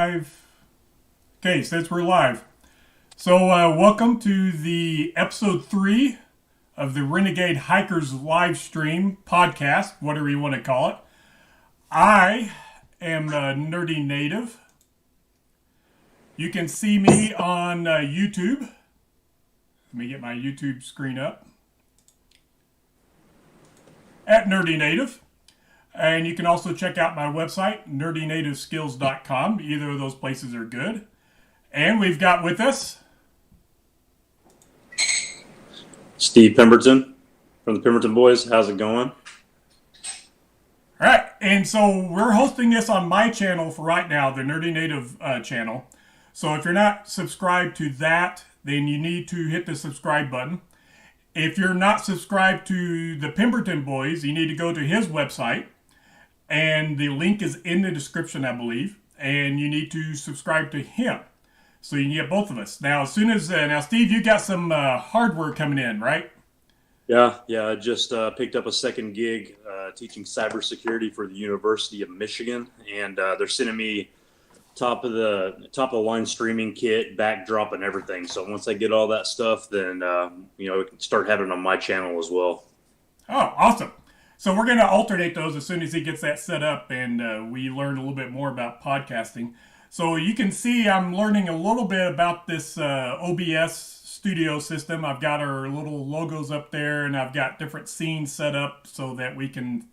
live. Okay, since we're live. So, welcome to the episode 3 of the Renegade Hikers live stream podcast, whatever you want to call it. I am a nerdy native. You can see me on YouTube. Let me get my YouTube screen up. At Nerdy Native. And you can also check out my website, nerdynativeskills.com. Either of those places are good. And we've got with us Steve Pemberton from the Pemberton Boys. How's it going? All right. And so we're hosting this on my channel for right now, the Nerdy Native channel. So if you're not subscribed to that, then you need to hit the subscribe button. If you're not subscribed to the Pemberton Boys, you need to go to his website. And the link is in the description, I believe. And you need to subscribe to him. So you can get both of us. Now, as soon as... now, Steve, you got some hardware coming in, right? Yeah. I just picked up a second gig teaching cybersecurity for the University of Michigan. And they're sending me top of the line streaming kit, backdrop, and everything. So once I get all that stuff, then, we can start having it on my channel as well. Oh, awesome. So we're going to alternate those as soon as he gets that set up and we learn a little bit more about podcasting. So you can see I'm learning a little bit about this OBS studio system. I've got our little logos up there and I've got different scenes set up so that we can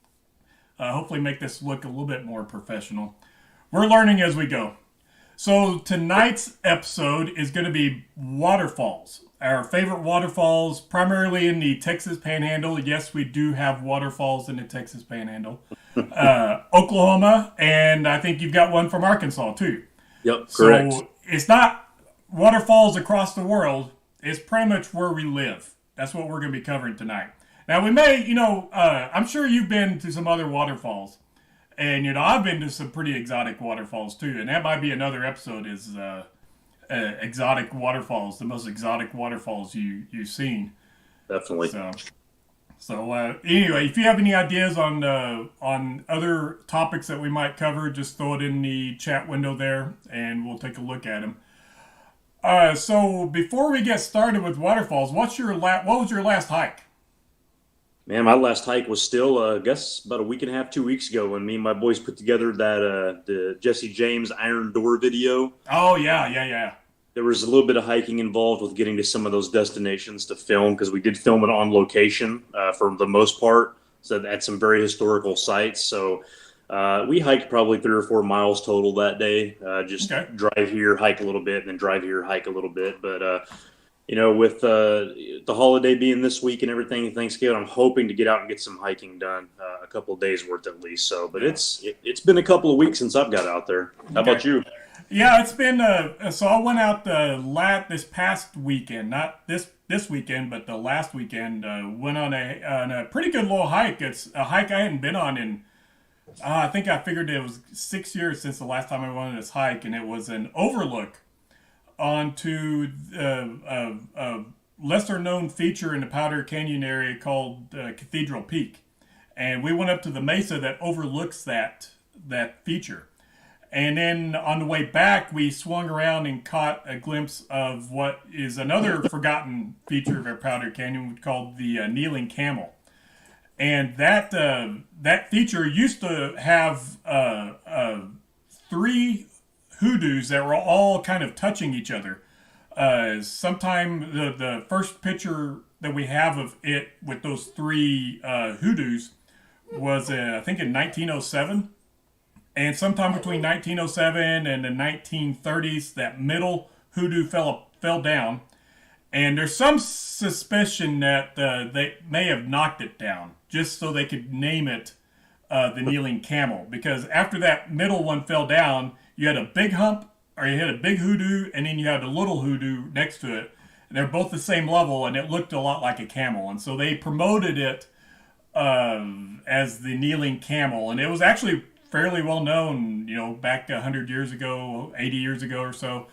hopefully make this look a little bit more professional. We're learning as we go. So tonight's episode is going to be waterfalls. Our favorite waterfalls, primarily in the Texas Panhandle. Yes, we do have waterfalls in the Texas Panhandle. Oklahoma, and I think you've got one from Arkansas, too. Yep, correct. So it's not waterfalls across the world. It's pretty much where we live. That's what we're going to be covering tonight. Now, we may, I'm sure you've been to some other waterfalls. And, I've been to some pretty exotic waterfalls, too. And that might be another episode is... exotic waterfalls, the most exotic waterfalls you've seen. Definitely. So anyway, if you have any ideas on other topics that we might cover, just throw it in the chat window there, and we'll take a look at them. So before we get started with waterfalls, what was your last hike? Man, my last hike was still, I guess, about a week and a half, 2 weeks ago when me and my boys put together that the Jesse James Iron Door video. Oh, yeah. There was a little bit of hiking involved with getting to some of those destinations to film because we did film it on location for the most part. So at some very historical sites. So we hiked probably 3 or 4 miles total that day. Drive here, hike a little bit, and then drive here, hike a little bit. But with the holiday being this week and everything, Thanksgiving, I'm hoping to get out and get some hiking done, a couple of days worth at least. So, but it's been a couple of weeks since I've got out there. How about you? Yeah, it's been. So I went out this past weekend, not this weekend, but the last weekend. Went on a pretty good little hike. It's a hike I hadn't been on in. I think I figured it was 6 years since the last time I went on this hike, and it was an overlook onto a lesser-known feature in the Powder Canyon area called Cathedral Peak. And we went up to the mesa that overlooks that feature. And then on the way back, we swung around and caught a glimpse of what is another forgotten feature of our Powder Canyon called the Kneeling Camel. And that feature used to have 3 hoodoos that were all kind of touching each other. Sometime the first picture that we have of it with those 3 hoodoos was I think in 1907, and sometime between 1907 and the 1930s, that middle hoodoo fell down, and there's some suspicion that they may have knocked it down just so they could name it the Kneeling Camel, because after that middle one fell down, you had a big hump, or you had a big hoodoo, and then you had a little hoodoo next to it. And they're both the same level, and it looked a lot like a camel. And so they promoted it as the Kneeling Camel. And it was actually fairly well known, back 100 years ago, 80 years ago or so.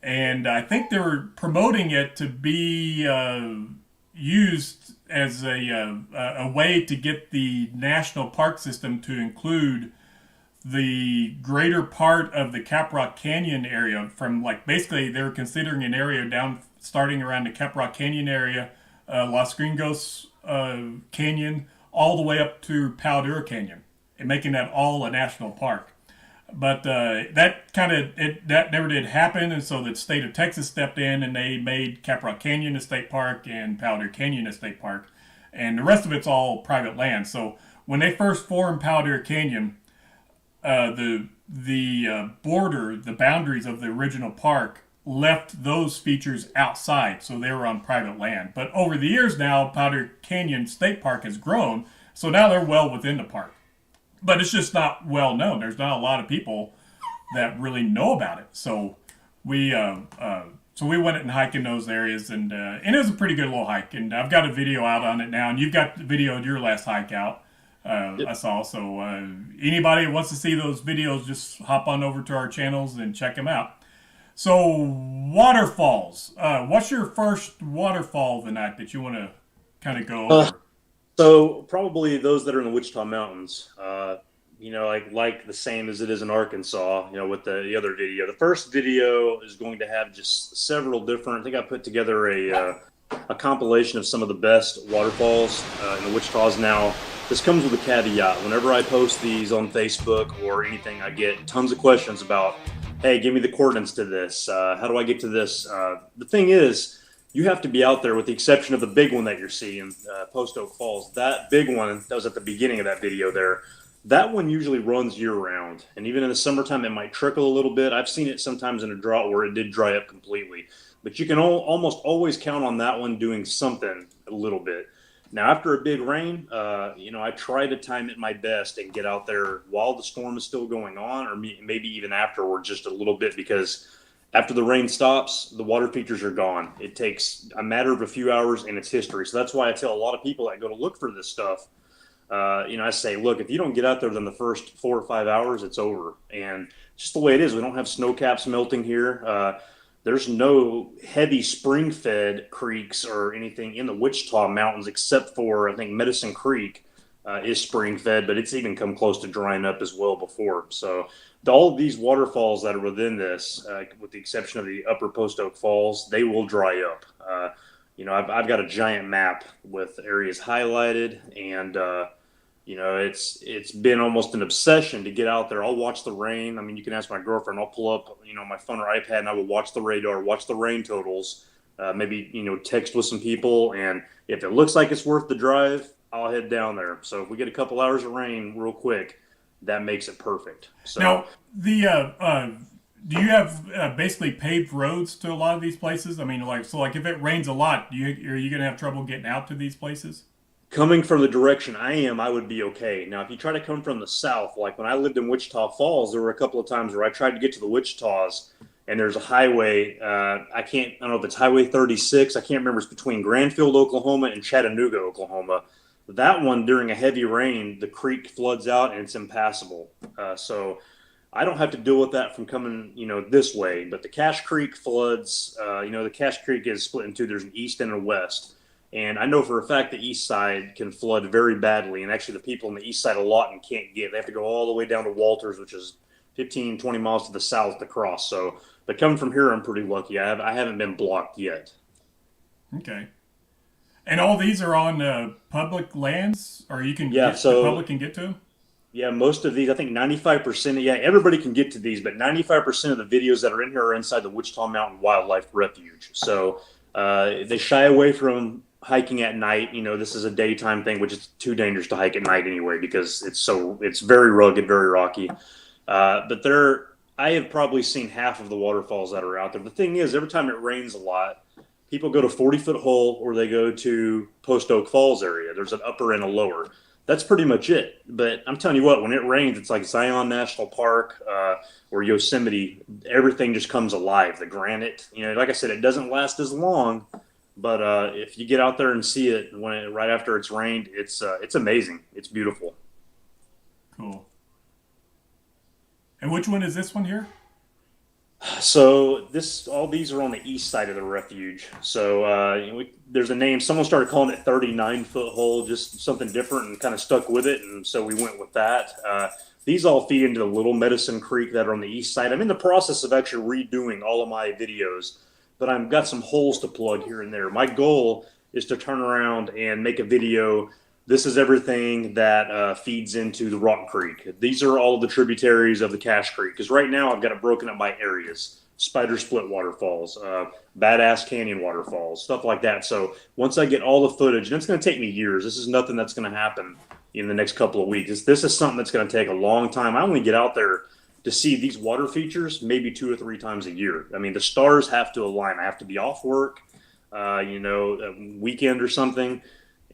And I think they were promoting it to be used as a way to get the national park system to include the greater part of the Caprock Canyon area, from like basically they were considering an area down starting around the Caprock Canyon area, Los Gringos Canyon, all the way up to Powder Canyon, and making that all a national park. But that never did happen, and so the state of Texas stepped in and they made Caprock Canyon a state park and Powder Canyon a state park, and the rest of it's all private land. So when they first formed Powder Canyon, the border, the boundaries of the original park left those features outside, so they were on private land. But over the years now, Powder Canyon State Park has grown, so now they're well within the park. But it's just not well known. There's not a lot of people that really know about it. So we went and hiked in those areas, and it was a pretty good little hike. And I've got a video out on it now, and you've got the video of your last hike out. Yep. I saw. So anybody who wants to see those videos, just hop on over to our channels and check them out. So waterfalls. What's your first waterfall of the night that you want to kind of go over? So probably those that are in the Wichita Mountains, like the same as it is in Arkansas, with the other video. The first video is going to have just several different, I think I put together a compilation of some of the best waterfalls in the Wichitas. Now, this comes with a caveat. Whenever I post these on Facebook or anything, I get tons of questions about, hey, give me the coordinates to this. How do I get to this? The thing is, you have to be out there, with the exception of the big one that you're seeing, Post Oak Falls. That big one that was at the beginning of that video there, that one usually runs year-round. And even in the summertime, it might trickle a little bit. I've seen it sometimes in a drought where it did dry up completely. But you can almost always count on that one doing something a little bit. Now, after a big rain, I try to time it my best and get out there while the storm is still going on, or maybe even afterward just a little bit, because after the rain stops, the water features are gone. It takes a matter of a few hours and it's history. So that's why I tell a lot of people that go to look for this stuff, I say, look, if you don't get out there within the first 4 or 5 hours, it's over. And just the way it is, we don't have snow caps melting here. There's no heavy spring-fed creeks or anything in the Wichita Mountains except for, I think, Medicine Creek is spring-fed, but it's even come close to drying up as well before. So all of these waterfalls that are within this, with the exception of the upper Post Oak Falls, they will dry up. I've got a giant map with areas highlighted, and it's been almost an obsession to get out there. I'll watch the rain. I mean, you can ask my girlfriend. I'll pull up, my phone or iPad, and I will watch the radar, watch the rain totals, maybe, text with some people. And if it looks like it's worth the drive, I'll head down there. So if we get a couple hours of rain real quick, that makes it perfect. So now, do you have basically paved roads to a lot of these places? I mean, like if it rains a lot, are you going to have trouble getting out to these places? coming from the direction I would be okay. Now, if you try to come from the south, like when I lived in Wichita Falls, there were a couple of times where I tried to get to the Wichitas, and there's a highway. I don't know if it's Highway 36. I can't remember. It's between Granfield, Oklahoma, and Chattanooga, Oklahoma. That one, during a heavy rain, the creek floods out and it's impassable. So I don't have to deal with that from coming, this way. But the Cache Creek floods. The Cache Creek is split in two. There's an east and a west. And I know for a fact the east side can flood very badly. And actually the people on the east side of Lawton can't get. They have to go all the way down to Walters, which is 15, 20 miles to the south to cross. So, but coming from here, I'm pretty lucky. I haven't been blocked yet. Okay. And all these are on public lands, or the public can get to them? Yeah, most of these, I think 95%, everybody can get to these, but 95% of the videos that are in here are inside the Wichita Mountain Wildlife Refuge. So they shy away from hiking at night. This is a daytime thing, which is too dangerous to hike at night anyway, because it's very rugged, very rocky. But I have probably seen half of the waterfalls that are out there. The thing is, every time it rains a lot, people go to 40-foot hole, or they go to Post Oak Falls area. There's an upper and a lower. That's pretty much it. But I'm telling you what, when it rains, it's like Zion National Park or Yosemite. Everything just comes alive. The granite, like I said, it doesn't last as long. But if you get out there and see it right after it's rained, it's amazing. It's beautiful. Cool. And which one is this one here? So all these are on the east side of the refuge. So there's a name. Someone started calling it 39-foot hole, just something different, and kind of stuck with it. And so we went with that. these all feed into the Little Medicine Creek that are on the east side. I'm in the process of actually redoing all of my videos, but I've got some holes to plug here and there. My goal is to turn around and make a video. This is everything that feeds into the Rock Creek. These are all of the tributaries of the Cache Creek, because right now I've got it broken up by areas. Spider Split waterfalls, Badass Canyon waterfalls, stuff like that. So once I get all the footage, and it's going to take me years. This is nothing that's going to happen in the next couple of weeks. This is something that's going to take a long time. I only get out there to see these water features maybe 2 or 3 times a year. I mean, the stars have to align. I have to be off work, a weekend or something,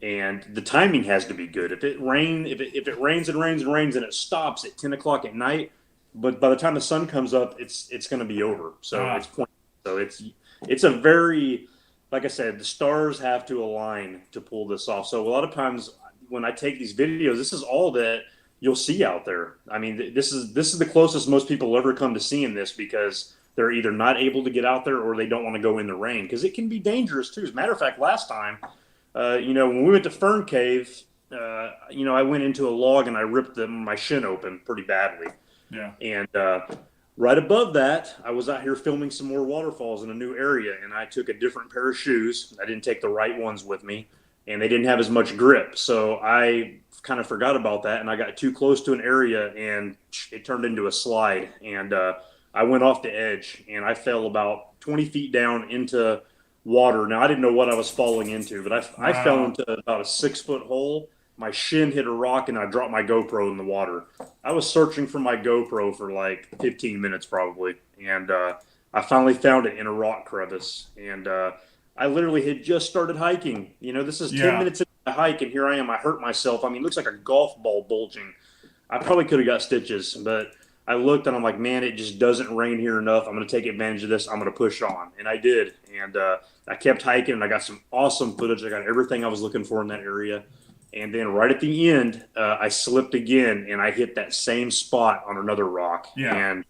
and the timing has to be good. If it rains and it stops at 10 o'clock at night, but by the time the sun comes up, it's going to be over. So it's pointless. So it's a very, like I said, the stars have to align to pull this off. So a lot of times when I take these videos, this is all that you'll see out there. I mean, this is the closest most people will ever come to seeing this, because they're either not able to get out there or they don't want to go in the rain, because it can be dangerous too. As a matter of fact, last time, when we went to Fern Cave, I went into a log and I ripped my shin open pretty badly. Yeah. And right above that, I was out here filming some more waterfalls in a new area, and I took a different pair of shoes. I didn't take the right ones with me, and they didn't have as much grip. So I kind of forgot about that, and I got too close to an area, and it turned into a slide. And I went off the edge, and I fell about 20 feet down into water. Now, I didn't know what I was falling into, but I fell into about a 6-foot hole. My shin hit a rock, and I dropped my GoPro in the water. I was searching for my GoPro for like 15 minutes probably, and I finally found it in a rock crevice. And I literally had just started hiking. This is 10 minutes into the hike, and here I am. I hurt myself. I mean, it looks like a golf ball bulging. I probably could have got stitches, but I looked, and I'm like, man, it just doesn't rain here enough. I'm going to take advantage of this. I'm going to push on. And I did. And I kept hiking, and I got some awesome footage. I got everything I was looking for in that area. And then right at the end, I slipped again, and I hit that same spot on another rock. Yeah. And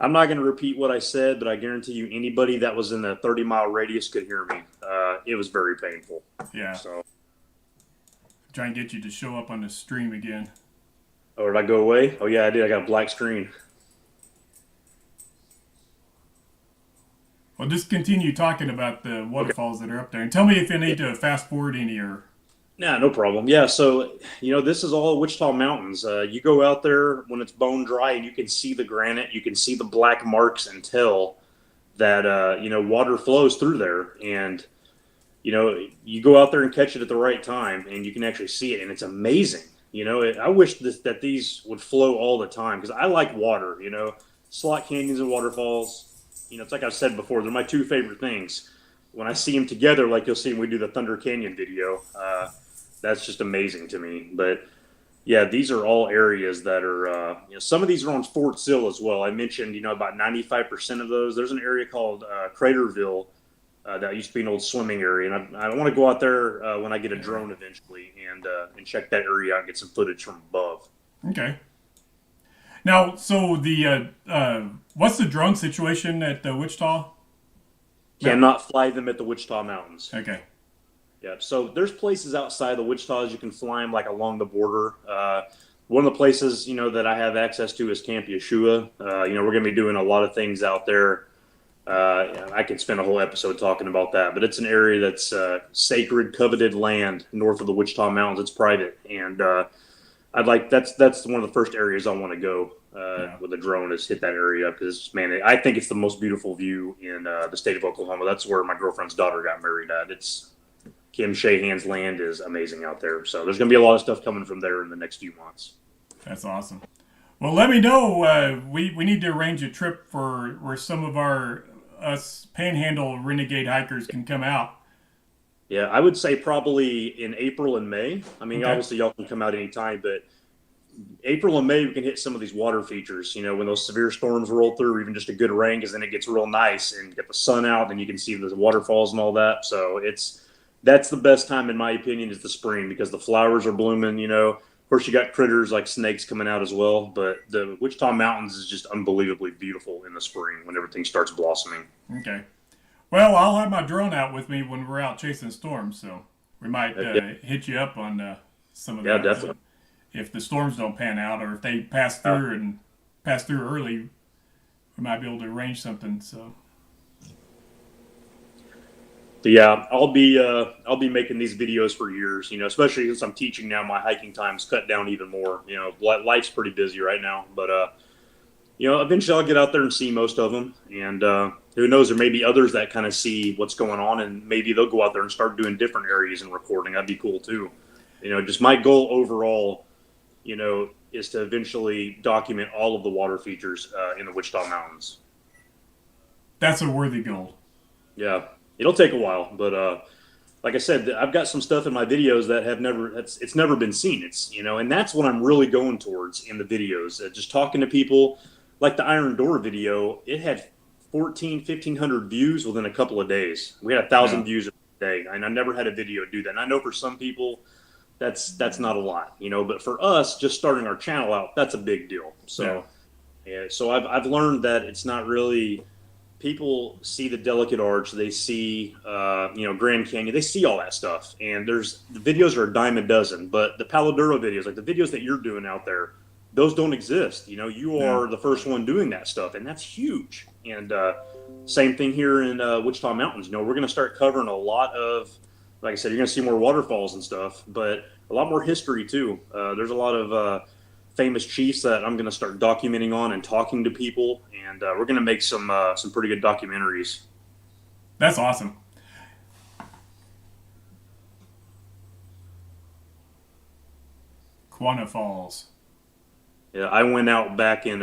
I'm not going to repeat what I said, but I guarantee you anybody that was in the 30-mile radius could hear me. It was very painful. Yeah. So Try and get you to show up on the stream again. Oh, did I go away? Oh, yeah, I did. I got a black screen. Well, just continue talking about the waterfalls that are up there. And tell me if you need to fast forward any or... Nah, no problem. Yeah, so, this is all Wichita Mountains. You go out there when it's bone dry, and you can see the granite. You can see the black marks and tell that, water flows through there. And, you go out there and catch it at the right time, and you can actually see it, and it's amazing. I wish that these would flow all the time, because I like water, slot canyons and waterfalls. It's like I've said before, they're my 2 favorite things. When I see them together, like you'll see when we do the Thunder Canyon video, that's just amazing to me. But yeah, these are all areas that are, some of these are on Fort Sill as well. I mentioned, about 95% of those. There's an area called Craterville that used to be an old swimming area. And I want to go out there when I get a drone eventually and check that area out and get some footage from above. Okay. Now, so the what's the drone situation at Wichita? Cannot fly them at the Wichita Mountains. Okay. Yeah, so there's places outside the Wichitas you can fly them, like along the border. One of the places, that I have access to is Camp Yeshua. We're going to be doing a lot of things out there. I could spend a whole episode talking about that, but it's an area that's sacred, coveted land north of the Wichita Mountains. It's private, and that's one of the first areas I want to go with a drone, is hit that area, because man, I think it's the most beautiful view in the state of Oklahoma. That's where my girlfriend's daughter got married at. It's Kim Shahan's land is amazing out there. So there's going to be a lot of stuff coming from there in the next few months. That's awesome. Well, let me know. We need to arrange a trip where some of us Panhandle Renegade hikers can come out. Yeah, I would say probably in April and May. I mean, Okay. Obviously y'all can come out anytime, but April and May we can hit some of these water features. When those severe storms roll through, or even just a good rain, because then it gets real nice and get the sun out, and you can see the waterfalls and all that. So that's the best time, in my opinion, is the spring, because the flowers are blooming. Of course, you got critters like snakes coming out as well, but the Wichita Mountains is just unbelievably beautiful in the spring when everything starts blossoming. Okay. Well, I'll have my drone out with me when we're out chasing storms, so we might hit you up on some of that. Yeah, definitely. if the storms don't pan out, or if they pass through and pass through early, we might be able to arrange something. So. But yeah, I'll be making these videos for years. Especially since I'm teaching now, my hiking time's cut down even more. Life's pretty busy right now, but eventually I'll get out there and see most of them. And who knows, there may be others that kind of see what's going on, and maybe they'll go out there and start doing different areas and recording. That'd be cool too. Just my goal overall, is to eventually document all of the water features in the Wichita Mountains. That's a worthy goal. Yeah, it'll take a while, but like I said, I've got some stuff in my videos that it's never been seen. And that's what I'm really going towards in the videos. Just talking to people, like the Iron Door video, it had 1,500 views within a couple of days. We had 1,000 views a day, and I never had a video do that. And I know for some people, that's not a lot, but for us, just starting our channel out, that's a big deal. So, so I've learned that it's not really. People see the Delicate Arch, they see, Grand Canyon, they see all that stuff. And the videos are a dime a dozen, but the Palo Duro videos, like the videos that you're doing out there, those don't exist. You are the first one doing that stuff, and that's huge. And same thing here in Wichita Mountains. We're going to start covering a lot of, like I said, you're going to see more waterfalls and stuff, but a lot more history too. There's a lot of famous chiefs that I'm going to start documenting on and talking to people, and we're going to make some pretty good documentaries. That's awesome. Waterfalls. Yeah, I went out back in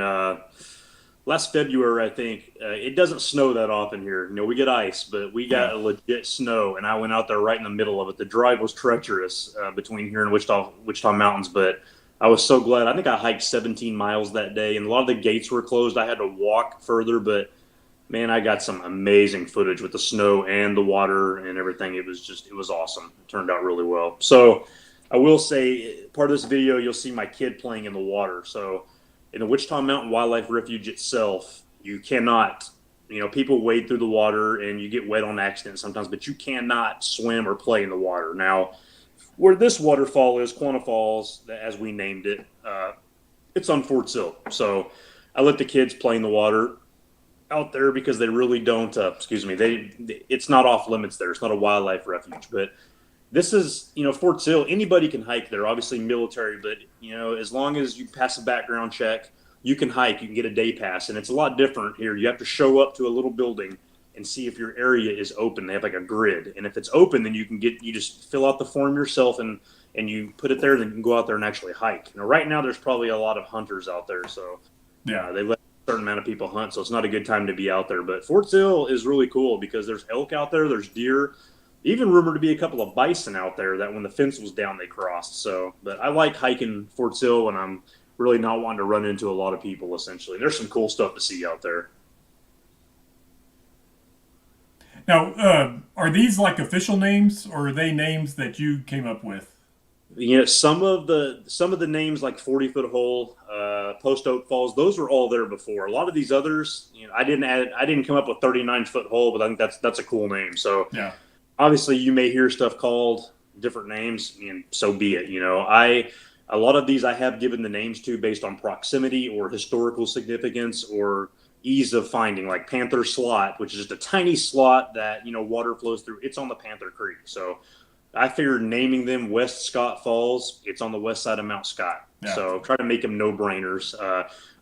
last February, I think. It doesn't snow that often here. We get ice, but we got a legit snow, and I went out there right in the middle of it. The drive was treacherous between here and Wichita Mountains, but I was so glad. I think I hiked 17 miles that day, and a lot of the gates were closed. I had to walk further, but man, I got some amazing footage with the snow and the water and everything. It was awesome. It turned out really well. So I will say, part of this video, you'll see my kid playing in the water. So in the Wichita Mountain Wildlife Refuge itself, you cannot, people wade through the water and you get wet on accident sometimes, but you cannot swim or play in the water. Now, where this waterfall is, Waterfalls, as we named it, it's on Fort Sill. So I let the kids play in the water out there because they really don't, it's not off limits there. It's not a wildlife refuge. But this is, Fort Sill, anybody can hike there, obviously military, but, as long as you pass a background check, you can hike, you can get a day pass. And it's a lot different here. You have to show up to a little building and see if your area is open. They have like a grid, and if it's open, then you just fill out the form yourself and you put it there. Then you can go out there and actually hike. Right now there's probably a lot of hunters out there, so they let a certain amount of people hunt, so it's not a good time to be out there. But Fort Sill is really cool because there's elk out there, there's deer, even rumored to be a couple of bison out there that when the fence was down they crossed. So, but I like hiking Fort Sill when I'm really not wanting to run into a lot of people. Essentially, there's some cool stuff to see out there. Now, are these like official names, or are they names that you came up with? Some of the names like 40-foot hole, Post Oak Falls, those were all there before. A lot of these others, I didn't come up with 39-foot hole, but I think that's a cool name. So obviously you may hear stuff called different names, and so be it. A lot of these I have given the names to based on proximity or historical significance or ease of finding, like Panther Slot, which is just a tiny slot that, water flows through. It's on the Panther Creek. So I figured naming them West Scott Falls, it's on the west side of Mount Scott. So try to make them no-brainers.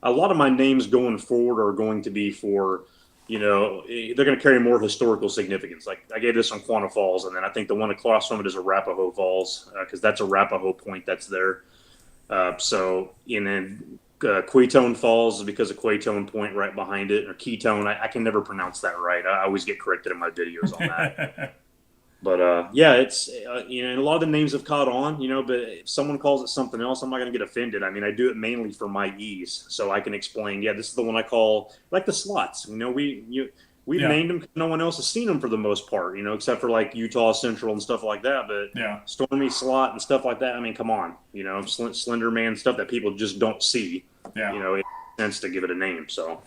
A lot of my names going forward are going to be for, they're going to carry more historical significance. Like I gave this one Quanah Falls, and then I think the one across from it is Arapahoe Falls, because that's a Arapahoe point that's there. And then Quaytone Falls is because of Quaytone Point right behind it, or Ketone. I can never pronounce that right. I always get corrected in my videos on that. But it's and a lot of the names have caught on, but if someone calls it something else, I'm not going to get offended. I mean, I do it mainly for my ease, so I can explain. This is the one I call like the slots. We've named them. No one else has seen them for the most part, except for like Utah Central and stuff like that. But Stormy Slot and stuff like that. I mean, come on, Slender Man stuff that people just don't see. It makes sense to give it a name. So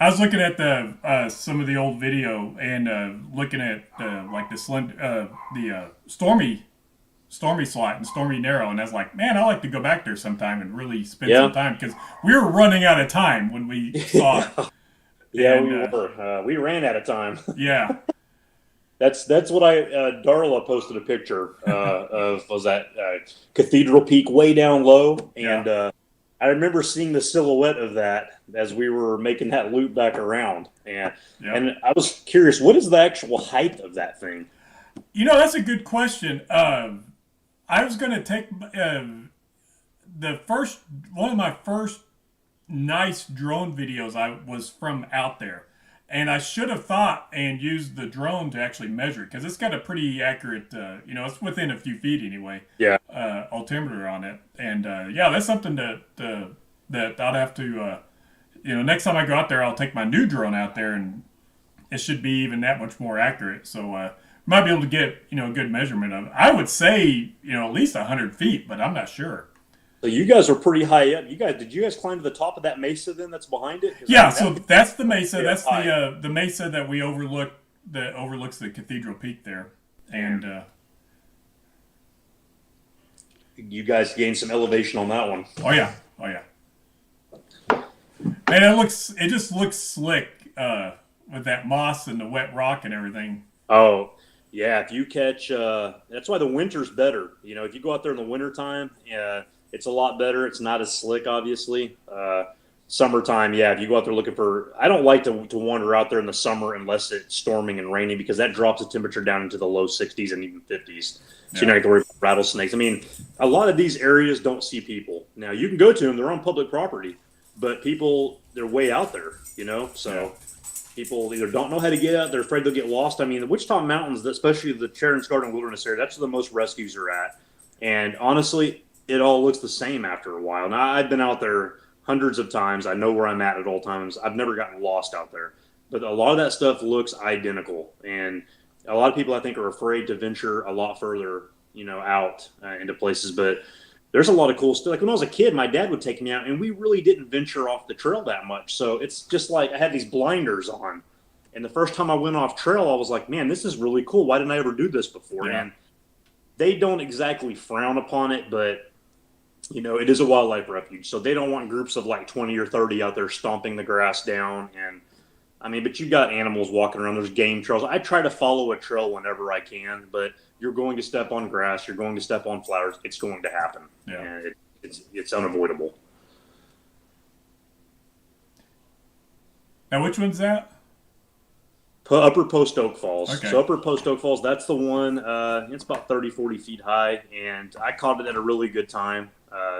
I was looking at the some of the old video and looking at like the Stormy Stormy Slot and Stormy Narrow, and I was like, man, I like to go back there sometime and really spend some Yeah. time because we were running out of time when we saw it. Yeah, And we were. We ran out of time. yeah, That's what Darla posted a picture of, was that Cathedral Peak way down low, and yeah, I remember seeing the silhouette of that as we were making that loop back around, and yeah. and I was curious, what is the actual height of that thing? That's a good question. I was going to take the first one of my first nice drone videos. I was from out there, and I should have thought and used the drone to actually measure it because it's got a pretty accurate. It's within a few feet anyway. Yeah, Altimeter on it, and yeah, that's something that I'd have to. Next time I go out there, I'll take my new drone out there, and it should be even that much more accurate. So might be able to get a good measurement of it. I would say at least 100 feet, but I'm not sure. so you guys are pretty high up. Did you guys climb to the top of that mesa then? That's behind it. 'Cause, Yeah, I mean, so that's the mesa. yeah, That's high. the mesa that we overlook that overlooks the Cathedral Peak there, and You guys gained some elevation on that one. oh yeah, oh yeah. Man, it just looks slick with that moss and the wet rock and everything. Oh, yeah. If you catch, that's why the winter's better. If you go out there in the wintertime, it's a lot better. It's not as slick, obviously. Summertime, yeah. If you go out there looking for, I don't like to wander out there in the summer unless it's storming and raining because that drops the temperature down into the low 60s and even 50s. So you don't have to worry about rattlesnakes. I mean, a lot of these areas don't see people. Now, you can go to them. They're on public property. But people, they're way out there, so people either don't know how to get out, they're afraid they'll get lost. I mean, the Wichita Mountains, especially the Charon's Garden Wilderness area, that's where the most rescues are at. And honestly, it all looks the same after a while. Now, I've been out there hundreds of times. I know where I'm at all times. I've never gotten lost out there. But a lot of that stuff looks identical. And a lot of people, I think, are afraid to venture a lot further, out into places. But there's a lot of cool stuff. Like when I was a kid, my dad would take me out, and we really didn't venture off the trail that much. So it's just like I had these blinders on. And the first time I went off trail, I was like, man, this is really cool. Why didn't I ever do this before? Yeah. And they don't exactly frown upon it, but, it is a wildlife refuge. So they don't want groups of like 20 or 30 out there stomping the grass down. And I mean, but you've got animals walking around. There's game trails. I try to follow a trail whenever I can, but you're going to step on grass. You're going to step on flowers. It's going to happen. Yeah. And it's unavoidable. Now, which one's that? Upper Post Oak Falls. Okay. So Upper Post Oak Falls, that's the one. It's about 30, 40 feet high, and I caught it at a really good time.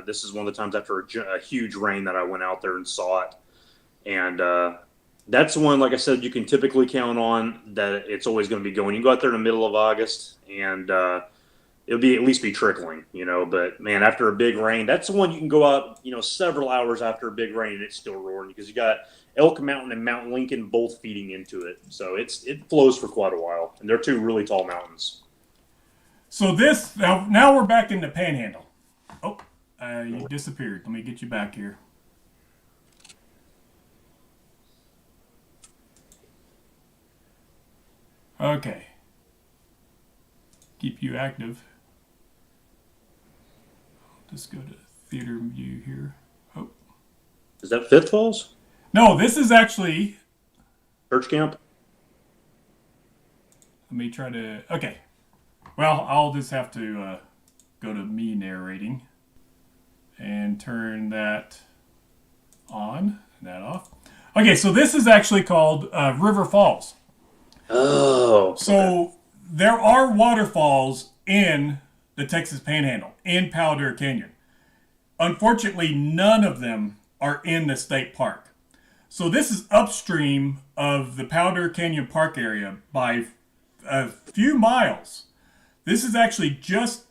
This is one of the times after a huge rain that I went out there and saw it. And that's the one, like I said, you can typically count on that it's always going to be going. You go out there in the middle of August, and it'll at least be trickling, But, man, after a big rain, that's the one you can go out, several hours after a big rain, and it's still roaring because you got Elk Mountain and Mount Lincoln both feeding into it. So it flows for quite a while, and they're two really tall mountains. So now we're back in the Panhandle. Oh, you disappeared. Let me get you back here. Okay. Keep you active. Just go to theater view here. Oh. Is that Fifth Falls? No, this is actually. Church Camp? Let me try to. Okay. Well, I'll just have to go to me narrating and turn that on and that off. Okay, so this is actually called River Falls. Oh. So there are waterfalls in the Texas Panhandle, in Powder Canyon. Unfortunately, none of them are in the state park. So this is upstream of the Powder Canyon Park area by a few miles. This is actually just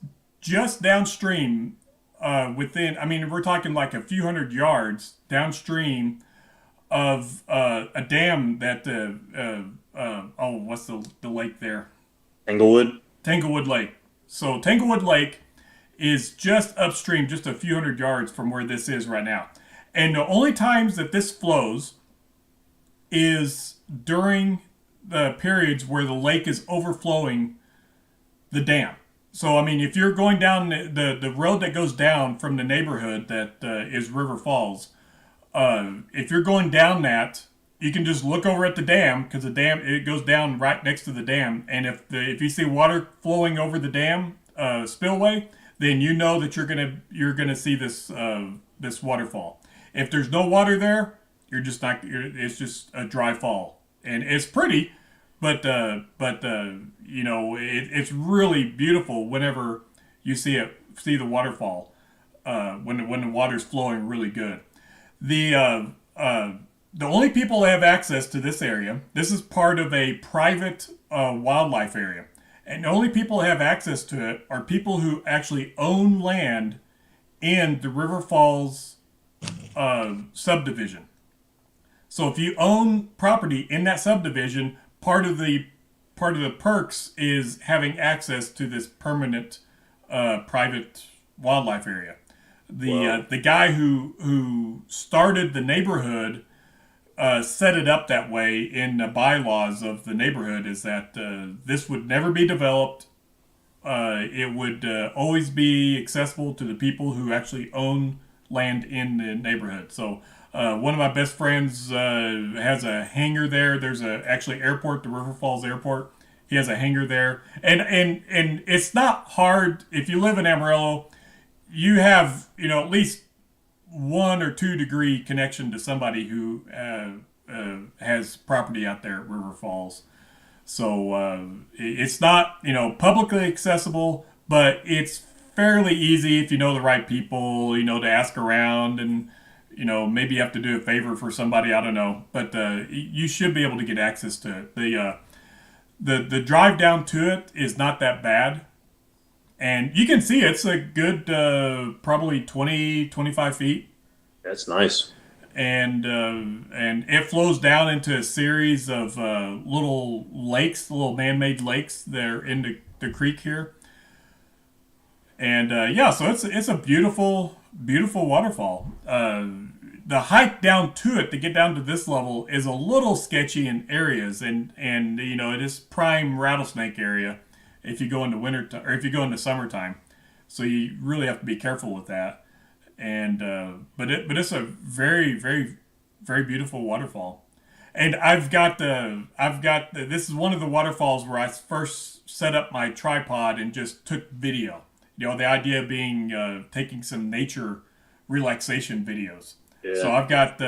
downstream we're talking like a few hundred yards downstream of a dam that what's the lake there? Tanglewood Lake. So Tanglewood Lake is just upstream, just a few hundred yards from where this is right now. And the only times that this flows is during the periods where the lake is overflowing the dam. So, I mean, if you're going down the road that goes down from the neighborhood that is River Falls, if you're going down that, you can just look over at the dam because the dam it goes down right next to the dam, and if you see water flowing over the dam spillway, then you know that you're gonna see this waterfall. If there's no water there, you're just not. It's just a dry fall, and it's pretty, but it's really beautiful whenever you see the waterfall when the water's flowing really good. The the only people that have access to this area, this is part of a private wildlife area, and the only people that have access to it are people who actually own land in the River Falls subdivision. So if you own property in that subdivision, part of the perks is having access to this permanent private wildlife area. The guy who started the neighborhood set it up that way in the bylaws of the neighborhood is that this would never be developed. It would always be accessible to the people who actually own land in the neighborhood. So one of my best friends has a hangar there. There's actually airport, the River Falls Airport. He has a hangar there, and it's not hard if you live in Amarillo. You have at least 1 or 2 degree connection to somebody who has property out there at River Falls. So it's not publicly accessible, but it's fairly easy if you know the right people. To ask around and maybe you have to do a favor for somebody. I don't know, but you should be able to get access to it. The drive down to it is not that bad. And you can see it's a good probably 20-25 feet. That's nice. And it flows down into a series of little lakes, little man-made lakes there in the creek here. And so it's a beautiful, beautiful waterfall. The hike down to it to get down to this level is a little sketchy in areas, and it is prime rattlesnake area if you go into winter or if you go into summertime. So you really have to be careful with that. And but it's a very, very, very beautiful waterfall. And this is one of the waterfalls where I first set up my tripod and just took video. The idea being taking some nature relaxation videos. Yeah. So I've got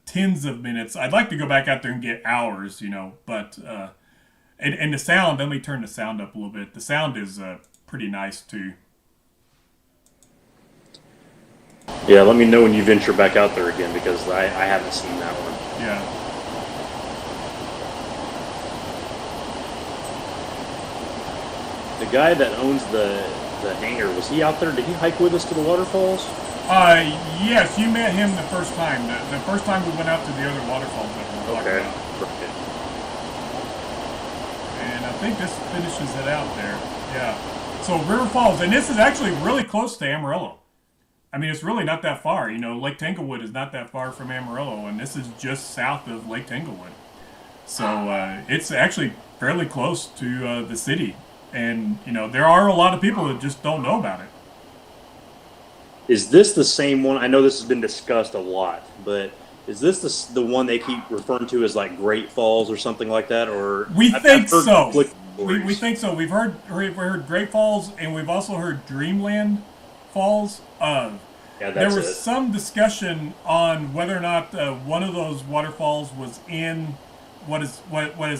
tens of minutes. I'd like to go back out there and get hours, but and the sound. Let me turn the sound up a little bit. The sound is pretty nice too. Yeah, let me know when you venture back out there again because I haven't seen that one. Yeah. The guy that owns the hangar, was he out there? Did he hike with us to the waterfalls? Yes, you met him the first time. The first time we went out to the other waterfalls that we were talking about. Okay. And I think this finishes it out there. Yeah. So River Falls, and this is actually really close to Amarillo. I mean, it's really not that far. Lake Tanglewood is not that far from Amarillo, and this is just south of Lake Tanglewood. So it's actually fairly close to the city. And, there are a lot of people that just don't know about it. Is this the same one? I know this has been discussed a lot, but is this the one they keep referring to as like Great Falls or something like that? Or we think so. We think so. We've heard Great Falls, and we've also heard Dreamland Falls. There was some discussion on whether or not one of those waterfalls was in what is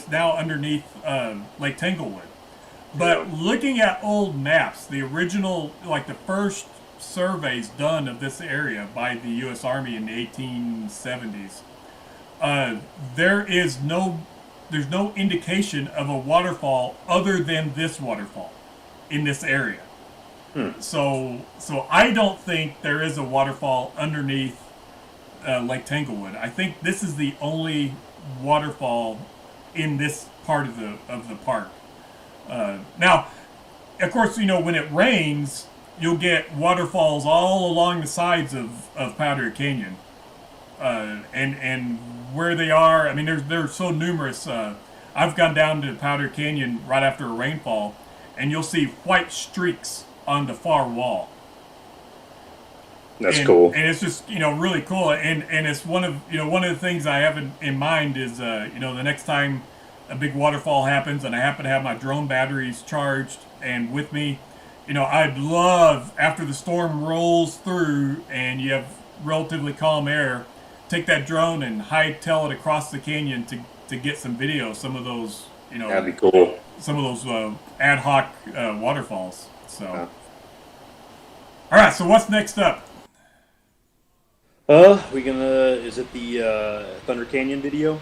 now underneath Lake Tanglewood. But looking at old maps, the original, like the first surveys done of this area by the U.S. Army in the 1870s, there's no indication of a waterfall other than this waterfall in this area. So I don't think there is a waterfall underneath Lake Tanglewood. I think this is the only waterfall in this part of the park. Now, of course, when it rains, you'll get waterfalls all along the sides of Powder Canyon, and where they are. I mean, they're so numerous. I've gone down to Powder Canyon right after a rainfall, and you'll see white streaks on the far wall. That's cool. And it's just really cool. And it's one of the things I have in mind is the next time a big waterfall happens and I happen to have my drone batteries charged and with me, I'd love, after the storm rolls through and you have relatively calm air, take that drone and hightail it across the canyon to get some video, some of those, that'd be cool. Some of those ad hoc waterfalls. So, all right. So what's next up? Is it the Thunder Canyon video?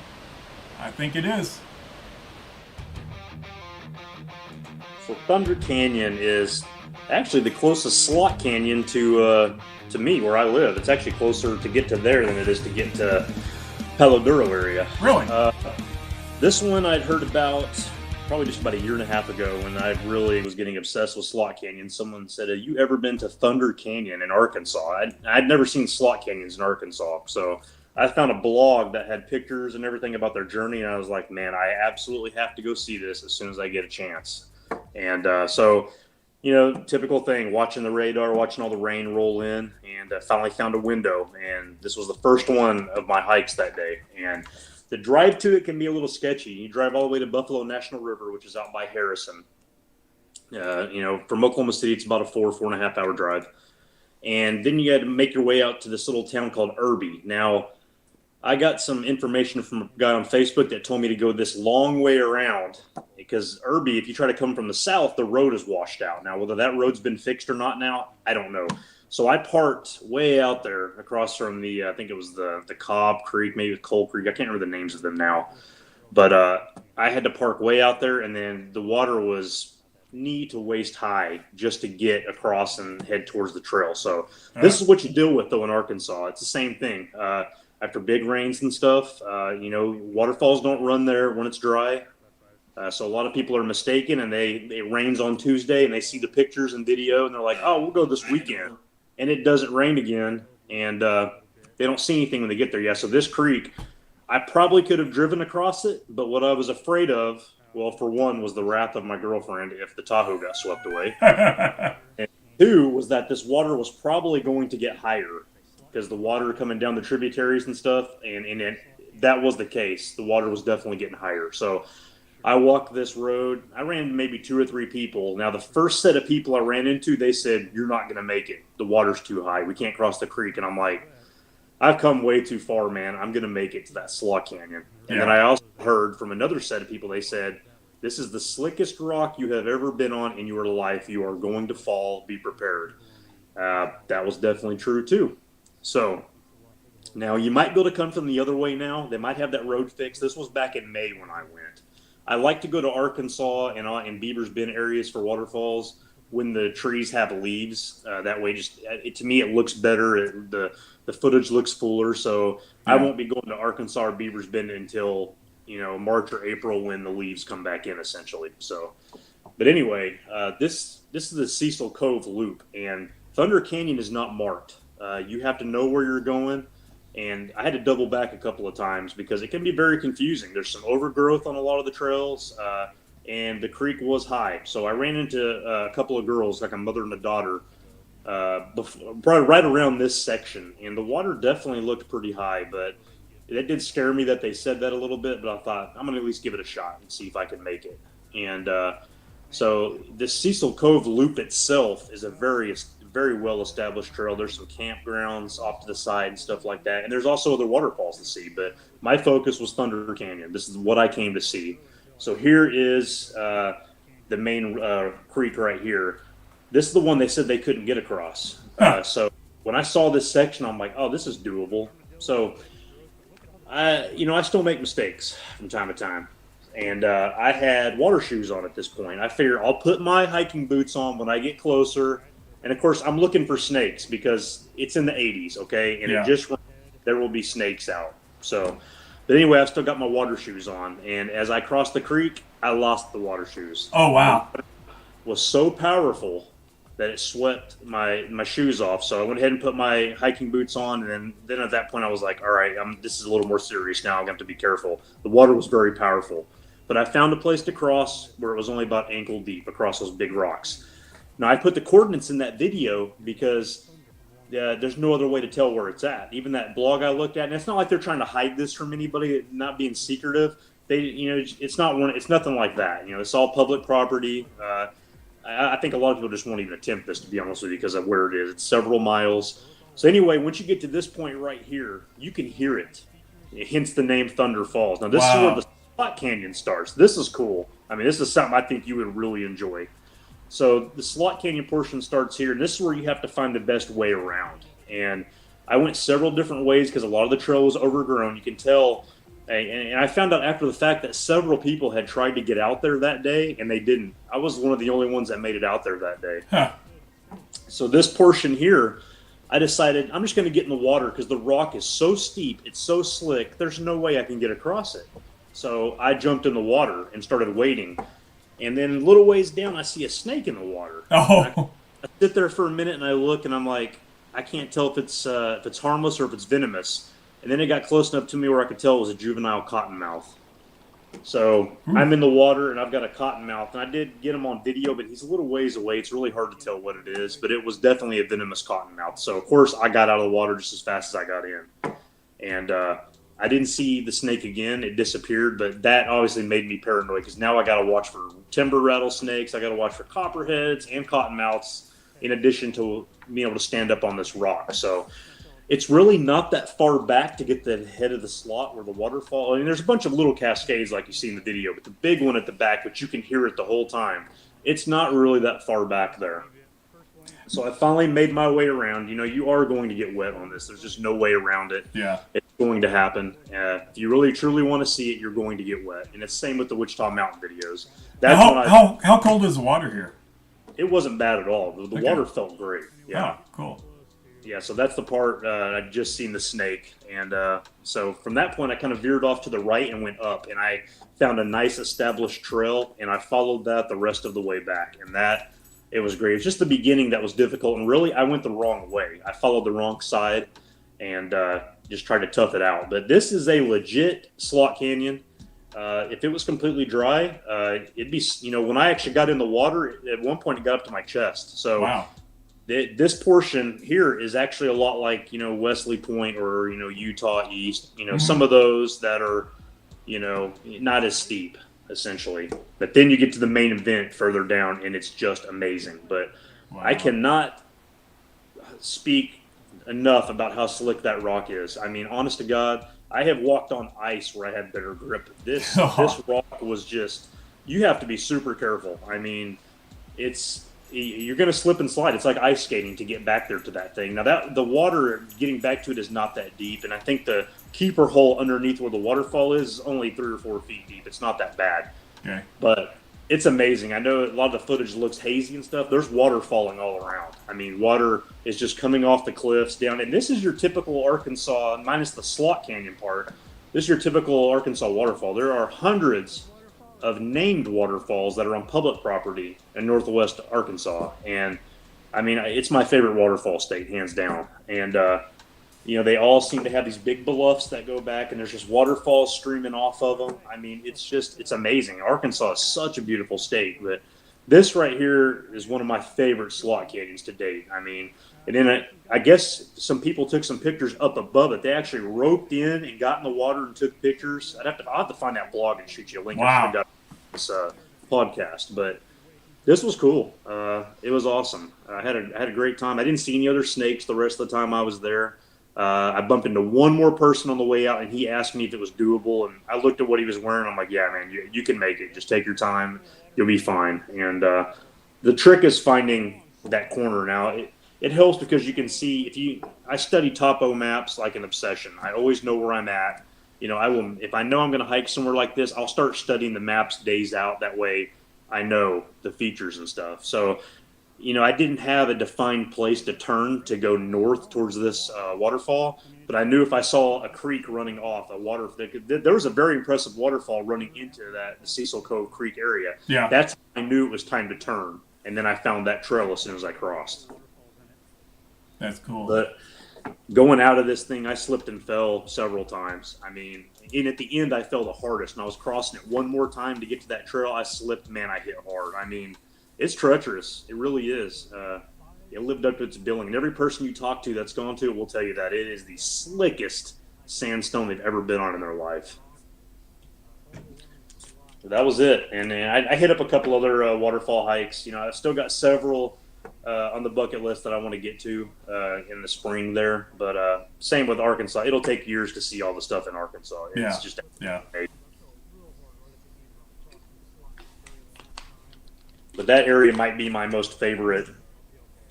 I think it is. So Thunder Canyon is actually the closest slot canyon to me where I live. It's actually closer to get to there than it is to get to Palo Duro area. Really? This one I'd heard about probably just about a year and a half ago when I really was getting obsessed with slot canyons. Someone said, have you ever been to Thunder Canyon in Arkansas? I'd never seen slot canyons in Arkansas. So I found a blog that had pictures and everything about their journey. And I was like, man, I absolutely have to go see this as soon as I get a chance. And so, typical thing, watching the radar, watching all the rain roll in, and finally found a window. And this was the first one of my hikes that day. And the drive to it can be a little sketchy. You drive all the way to Buffalo National River, which is out by Harrison. From Oklahoma City, it's about a 4.5 hour drive. And then you got to make your way out to this little town called Irby. Now, I got some information from a guy on Facebook that told me to go this long way around because Irby, if you try to come from the south, the road is washed out. Now, whether that road's been fixed or not now, I don't know. So I parked way out there across from I think it was the Cobb Creek, maybe Coal Creek. I can't remember the names of them now. But I had to park way out there, and then the water was knee to waist high just to get across and head towards the trail. So this is what you deal with, though, in Arkansas. It's the same thing. After big rains and stuff, waterfalls don't run there when it's dry. So a lot of people are mistaken, and it rains on Tuesday, and they see the pictures and video, and they're like, oh, we'll go this weekend. And it doesn't rain again, and they don't see anything when they get there. Yeah, so this creek, I probably could have driven across it, but what I was afraid of, well, for one, was the wrath of my girlfriend if the Tahoe got swept away. And two was that this water was probably going to get higher because the water coming down the tributaries and stuff, and that was the case. The water was definitely getting higher. So I walked this road. I ran into maybe 2 or 3 people. Now, the first set of people I ran into, they said, you're not going to make it. The water's too high. We can't cross the creek. And I'm like, I've come way too far, man. I'm going to make it to that slot canyon. And then I also heard from another set of people, they said, this is the slickest rock you have ever been on in your life. You are going to fall. Be prepared. That was definitely true, too. So now you might be able to come from the other way now. They might have that road fixed. This was back in May when I went. I like to go to Arkansas and Beaver's Bend areas for waterfalls when the trees have leaves. That way, to me, it looks better. The footage looks fuller. So I won't be going to Arkansas or Beaver's Bend until March or April when the leaves come back in, essentially. So, but anyway, this is the Cecil Cove Loop, and Thunder Canyon is not marked. You have to know where you're going. And I had to double back a couple of times because it can be very confusing. There's some overgrowth on a lot of the trails, and the creek was high. So I ran into a couple of girls, like a mother and a daughter, right around this section. And the water definitely looked pretty high, but it did scare me that they said that a little bit. But I thought, I'm going to at least give it a shot and see if I can make it. And so the Cecil Cove Loop itself is a very well-established trail. There's some campgrounds off to the side and stuff like that. And there's also other waterfalls to see. But my focus was Thunder Canyon. This is what I came to see. So here is the main creek right here. This is the one they said they couldn't get across. So when I saw this section, I'm like, oh, this is doable. So, I still make mistakes from time to time. And I had water shoes on at this point. I figure I'll put my hiking boots on when I get closer. And, of course, I'm looking for snakes because it's in the 80s, okay? And there will be snakes out. So, but anyway, I've still got my water shoes on. And as I crossed the creek, I lost the water shoes. Oh, wow. It was so powerful that it swept my shoes off. So I went ahead and put my hiking boots on. And then at that point, I was like, all right, this is a little more serious now. I'm going to have to be careful. The water was very powerful. but I found a place to cross where it was only about ankle deep across those big rocks. Now I put the coordinates in that video because there's no other way to tell where it's at. Even that blog I looked at, and it's not like they're trying to hide this from anybody, not being secretive. They, it's nothing like that. It's all public property. I think a lot of people just won't even attempt this, to be honest with you, because of where it is. It's several miles. So anyway, once you get to this point right here, you can hear it. Hence the name Thunder Falls. Now this is where the Slot Canyon starts. This is cool. I mean, this is something I think you would really enjoy. So the Slot Canyon portion starts here, and this is where you have to find the best way around. And I went several different ways because a lot of the trail was overgrown. You can tell, and I found out after the fact that several people had tried to get out there that day, and they didn't. I was one of the only ones that made it out there that day. Huh. So this portion here, I decided I'm just going to get in the water because the rock is so steep, it's so slick, there's no way I can get across it. So I jumped in the water and started wading. And then a little ways down, I see a snake in the water. Oh. I sit there for a minute and I look and I'm like, I can't tell if it's harmless or if it's venomous. And then it got close enough to me where I could tell it was a juvenile cottonmouth. So I'm in the water and I've got a cottonmouth, and I did get him on video, but he's a little ways away. It's really hard to tell what it is, but it was definitely a venomous cottonmouth. So of course I got out of the water just as fast as I got in. And I didn't see the snake again. It disappeared, but that obviously made me paranoid because now I got to watch for timber rattlesnakes. I got to watch for copperheads and cottonmouths in addition to being able to stand up on this rock. So it's really not that far back to get the head of the slot where the waterfall. I mean, there's a bunch of little cascades like you see in the video, but the big one at the back, which you can hear it the whole time, it's not really that far back there. So I finally made my way around. You are going to get wet on this. There's just no way around it. Yeah. It's going to happen. If you really, truly want to see it, you're going to get wet. And it's the same with the Wichita Mountain videos. How cold is the water here? It wasn't bad at all. The water felt great. Yeah. Oh, cool. Yeah, so that's the part I'd just seen the snake. And so from that point, I kind of veered off to the right and went up. And I found a nice established trail, and I followed that the rest of the way back. And it was great. It was just the beginning that was difficult. And really, I went the wrong way. I followed the wrong side and just tried to tough it out. But this is a legit slot canyon. If it was completely dry, it'd be, when I actually got in the water, at one point it got up to my chest. So wow. This portion here is actually a lot like, Wesley Point or, Utah East, some of those that are, not as steep, essentially. But then you get to the main event further down, and it's just amazing. But wow. I cannot speak enough about how slick that rock is. I mean, honest to God, I have walked on ice where I had better grip. This rock was just, you have to be super careful. I mean, you're going to slip and slide. It's like ice skating to get back there to that thing. Now the water getting back to it is not that deep, and I think the keeper hole underneath where the waterfall is only 3 or 4 feet deep. It's not that bad. Okay. But it's amazing. I know a lot of the footage looks hazy and stuff. There's water falling all around. I mean, water is just coming off the cliffs down. And this is your typical Arkansas, minus the Slot Canyon part. This is your typical Arkansas waterfall. There are hundreds of named waterfalls that are on public property in northwest Arkansas. And, I mean, it's my favorite waterfall state, hands down. And, they all seem to have these big bluffs that go back, and there's just waterfalls streaming off of them. I mean, it's amazing. Arkansas is such a beautiful state, but this right here is one of my favorite slot canyons to date. I mean, and then I guess some people took some pictures up above it. They actually roped in and got in the water and took pictures. I'll have to find that blog and shoot you a link. Wow. Got this podcast, but this was cool. It was awesome. I had a great time. I didn't see any other snakes the rest of the time I was there. I bumped into one more person on the way out, and he asked me if it was doable. And I looked at what he was wearing. I'm like, yeah, man, you can make it. Just take your time. You'll be fine. And the trick is finding that corner. Now, it helps because you can see I study topo maps like an obsession. I always know where I'm at. If I know I'm going to hike somewhere like this, I'll start studying the maps days out. That way I know the features and stuff. So, I didn't have a defined place to turn to go north towards this waterfall, but I knew if I saw a creek running off there was a very impressive waterfall running into the Cecil Cove Creek area. Yeah. That's how I knew it was time to turn. And then I found that trail as soon as I crossed. That's cool. But Going out of this thing, I slipped and fell several times. I mean, and at the end, I fell the hardest. And I was crossing it one more time to get to that trail. I slipped, man, I hit hard. I mean, it's treacherous. It really is. It lived up to its billing. And every person you talk to that's gone to it will tell you that it is the slickest sandstone they've ever been on in their life. So that was it. And I hit up a couple other waterfall hikes. You know, I've still got several on the bucket list that I want to get to in the spring there. But same with Arkansas. It'll take years to see all the stuff in Arkansas. It's just yeah. But that area might be my most favorite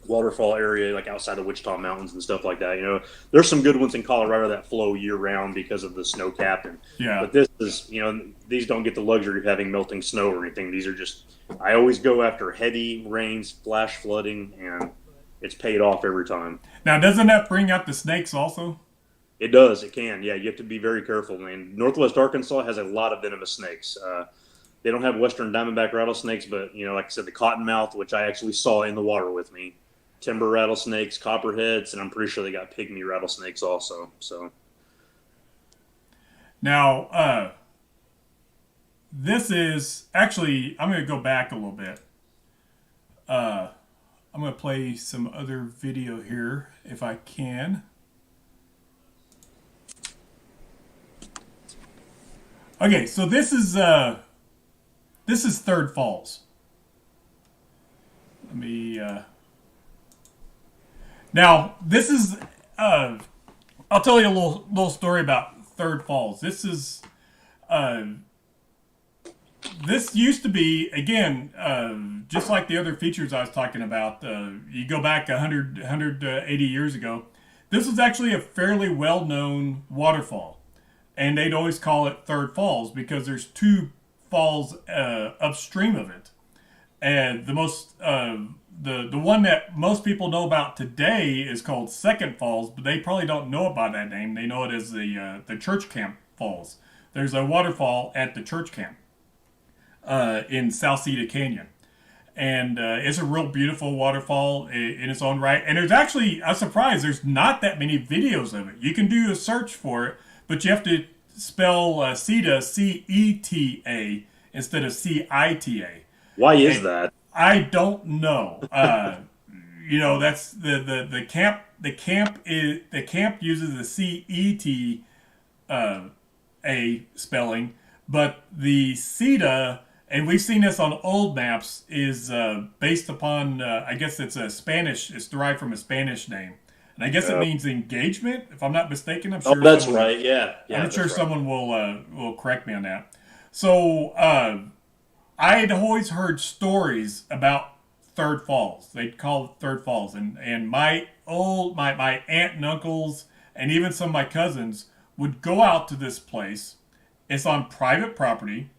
waterfall area, like outside the Wichita Mountains and stuff like that. You know, there's some good ones in Colorado that flow year round because of the snow cap. But this is, you know, these don't get the luxury of having melting snow or anything. These are just, I always go after heavy rains, flash flooding, and it's paid off every time. Now, doesn't that bring out the snakes also? It does. It can. Yeah, you have to be very careful, man. Northwest Arkansas has a lot of venomous snakes. They don't have western diamondback rattlesnakes, but, you know, like I said, the cottonmouth, which I actually saw in the water with me, timber rattlesnakes, copperheads, and I'm pretty sure they got pygmy rattlesnakes also. So now, this is actually, I'm going to go back a little bit. I'm going to play some other video here if I can. Okay, so this is Third Falls. Let me. Now, this is. I'll tell you a little story about Third Falls. This is. This used to be, again, just like the other features I was talking about. You go back 180 years ago. This was actually a fairly well-known waterfall, and they'd always call it Third Falls because there's two falls upstream of it, and the most the one that most people know about today is called Second Falls, but they probably don't know it by that name. They know it as the Church Camp Falls. There's a waterfall at the Church Camp in South Cedar Canyon, and it's a real beautiful waterfall in its own right. And there's actually, I'm surprised, there's not that many videos of it. You can do a search for it, but you have to spell CETA, C-E-T-A, instead of C-I-T-A. why is that? I don't know. You know, that's the camp. The camp uses the C-E-T-A spelling, but the CETA, and we've seen this on old maps, is based upon, I guess it's a Spanish, it's derived from a Spanish name. And I guess it means engagement, if I'm not mistaken. I'm sure. Oh, that's right. Yeah. I'm sure someone will correct me on that. So I had always heard stories about Third Falls. They'd call it Third Falls, and my aunt and uncles and even some of my cousins would go out to this place. It's on private property,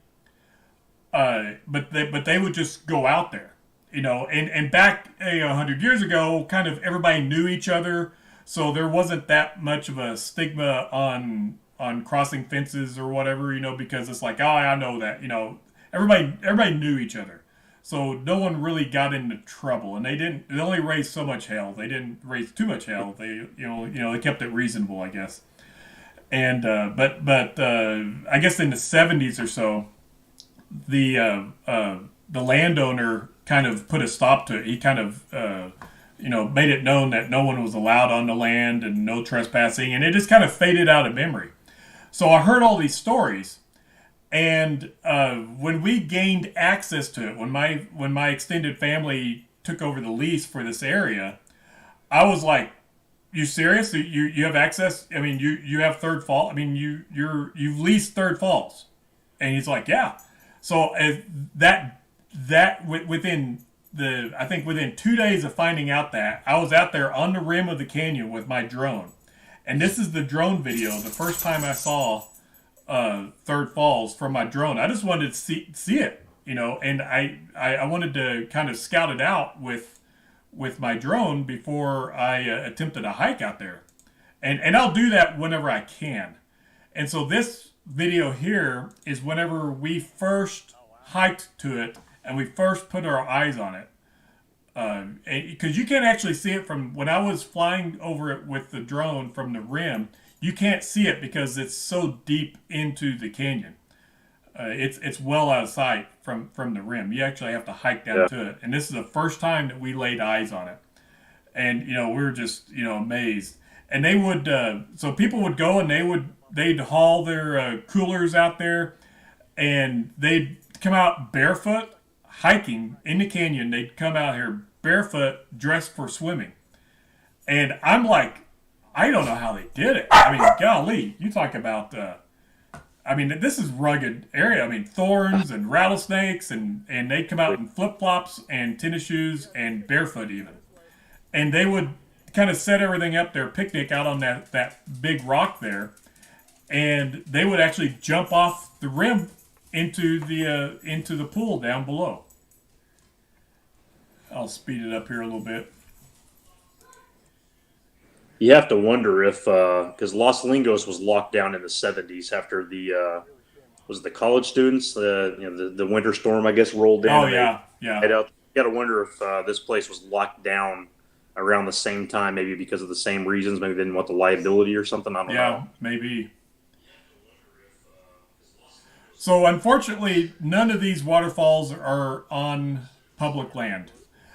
but they would just go out there. You know, and back 100 years ago, kind of everybody knew each other, so there wasn't that much of a stigma on crossing fences or whatever, you know, because it's like, oh, I know that, you know, everybody knew each other, so no one really got into trouble, and they only raised so much hell. They didn't raise too much hell. They they kept it reasonable, I guess. And but I guess in the 70s or so, the landowner kind of put a stop to it. He kind of, made it known that no one was allowed on the land and no trespassing, and it just kind of faded out of memory. So I heard all these stories, and when we gained access to it, when my extended family took over the lease for this area, I was like, "You serious? You have access? I mean, you have Third Fall? I mean, you've leased Third Falls?" And he's like, "Yeah." So within 2 days of finding out that, I was out there on the rim of the canyon with my drone, and this is the drone video. The first time I saw Third Falls from my drone, I just wanted to see it, you know, and I wanted to kind of scout it out with my drone before I attempted a hike out there, and I'll do that whenever I can. And so this video here is whenever we first hiked to it and we first put our eyes on it. because you can't actually see it from when I was flying over it with the drone from the rim. You can't see it because it's so deep into the canyon. It's well out of sight from the rim. You actually have to hike down Yeah. to it, and this is the first time that we laid eyes on it. And we were just amazed. And they would so people would go and they'd haul their coolers out there, and they'd come out barefoot hiking in the canyon. They'd come out here barefoot, dressed for swimming. And I'm like, I don't know how they did it. I mean, golly, you talk about. I mean, this is rugged area. I mean, thorns and rattlesnakes, and they'd come out in flip flops and tennis shoes and barefoot even. And they would kind of set everything up, their picnic out on that big rock there, and they would actually jump off the rim into the pool down below. I'll speed it up here a little bit. You have to wonder if because Los Lingos was locked down in the '70s after the was it the college students the winter storm I guess rolled down. Oh yeah, yeah. You got to wonder if this place was locked down around the same time, maybe because of the same reasons. Maybe they didn't want the liability or something. I don't know. Yeah, maybe. So unfortunately, none of these waterfalls are on public land.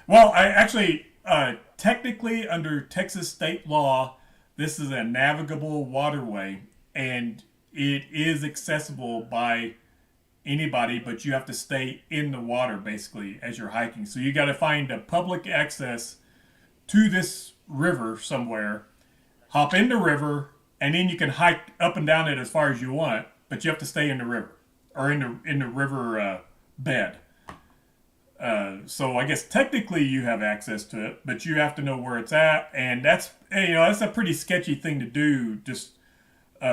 Well, I actually, technically, under Texas state law, this is a navigable waterway, and it is accessible by anybody, but you have to stay in the water basically as you're hiking. So you got to find a public access to this river somewhere, hop in the river, and then you can hike up and down it as far as you want, but you have to stay in the river or in the river bed. So I guess technically you have access to it, but you have to know where it's at, and that's that's a pretty sketchy thing to do. Just